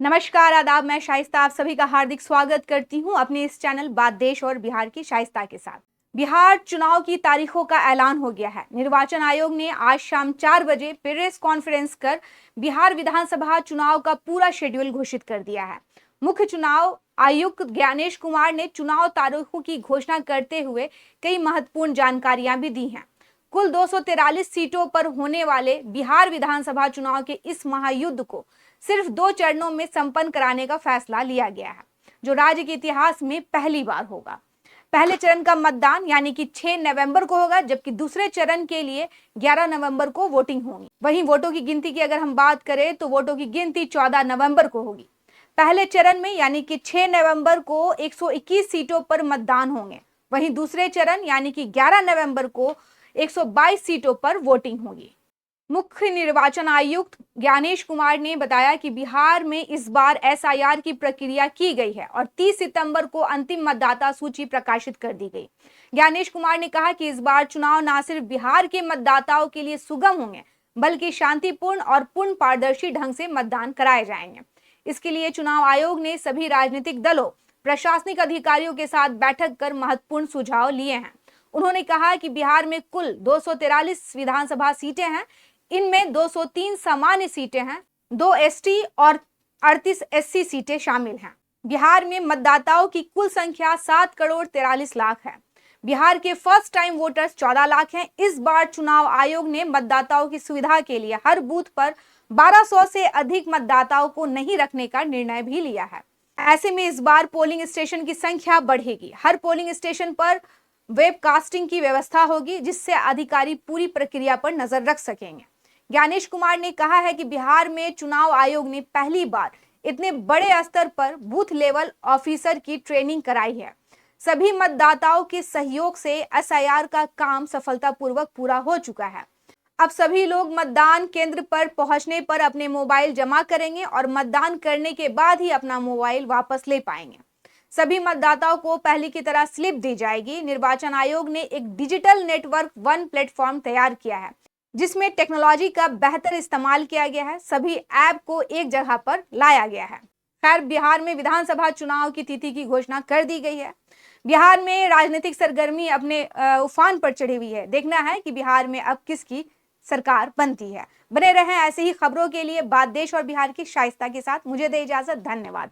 नमस्कार, आदाब। मैं शाइस्ता आप सभी का हार्दिक स्वागत करती हूं अपने इस चैनल बात देश और बिहार की शाइस्ता के साथ। बिहार चुनाव की तारीखों का ऐलान हो गया है। निर्वाचन आयोग ने आज शाम 4 बजे प्रेस कॉन्फ्रेंस कर बिहार विधानसभा चुनाव का पूरा शेड्यूल घोषित कर दिया है। मुख्य चुनाव आयुक्त ज्ञानेश कुमार ने चुनाव तारीखों की घोषणा करते हुए कई महत्वपूर्ण जानकारियां भी दी हैं। कुल 243 सीटों पर होने वाले बिहार विधानसभा चुनाव के इस महायुद्ध को सिर्फ 2 चरणों में संपन्न कराने का फैसला लिया गया है, जो राज्य के इतिहास में पहली बार होगा। पहले चरण का मतदान यानी कि 6 नवंबर को होगा, जबकि दूसरे चरण के लिए 11 नवंबर को वोटिंग होगी। वहीं वोटों की गिनती की अगर हम बात करें तो वोटों की गिनती 14 नवंबर को होगी। पहले चरण में यानी कि 6 नवंबर को 121 सीटों पर मतदान होंगे। वहीं दूसरे चरण यानी कि 11 नवंबर को 122 सीटों पर वोटिंग होगी। मुख्य निर्वाचन आयुक्त ज्ञानेश कुमार ने बताया कि बिहार में इस बार एसआईआर की प्रक्रिया की गई है और 30 सितंबर को अंतिम मतदाता सूची प्रकाशित कर दी गई। ज्ञानेश कुमार ने कहा कि इस बार चुनाव न सिर्फ बिहार के मतदाताओं के लिए सुगम होंगे, बल्कि शांतिपूर्ण और पूर्ण पारदर्शी ढंग से मतदान कराए जाएंगे। इसके लिए चुनाव आयोग ने सभी राजनीतिक दलों, प्रशासनिक अधिकारियों के साथ बैठक कर महत्वपूर्ण सुझाव लिए हैं। उन्होंने कहा कि बिहार में कुल 243 विधानसभा सीटें हैं। इनमें 203 सामान्य सीटें हैं, 2 एसटी और 38 एससी सीटें शामिल हैं। बिहार में मतदाताओं की कुल संख्या 7 करोड़ 43 लाख है। बिहार के फर्स्ट टाइम वोटर्स 14 लाख हैं। इस बार चुनाव आयोग ने मतदाताओं की सुविधा के लिए हर बूथ पर 1200 से अधिक मतदाताओं को नहीं रखने का निर्णय भी लिया है। ऐसे में इस बार पोलिंग स्टेशन की संख्या बढ़ेगी। हर पोलिंग स्टेशन पर वेबकास्टिंग की व्यवस्था होगी, जिससे अधिकारी पूरी प्रक्रिया पर नजर रख सकेंगे। ज्ञानेश कुमार ने कहा है कि बिहार में चुनाव आयोग ने पहली बार इतने बड़े स्तर पर बूथ लेवल ऑफिसर की ट्रेनिंग कराई है। सभी मतदाताओं के सहयोग से एसआईआर का काम सफलतापूर्वक पूरा हो चुका है। अब सभी लोग मतदान केंद्र पर पहुंचने पर अपने मोबाइल जमा करेंगे और मतदान करने के बाद ही अपना मोबाइल वापस ले पाएंगे। सभी मतदाताओं को पहले की तरह स्लिप दी जाएगी। निर्वाचन आयोग ने एक डिजिटल नेटवर्क वन प्लेटफॉर्म तैयार किया है, जिसमें टेक्नोलॉजी का बेहतर इस्तेमाल किया गया है। सभी ऐप को एक जगह पर लाया गया है। खैर, बिहार में विधानसभा चुनाव की तिथि की घोषणा कर दी गई है। बिहार में राजनीतिक सरगर्मी अपने उफान पर चढ़ी हुई है। देखना है कि बिहार में अब किसकी सरकार बनती है। बने रहें ऐसे ही खबरों के लिए बात देश और बिहार की शाइस्ता के साथ। मुझे दे इजाजत। धन्यवाद।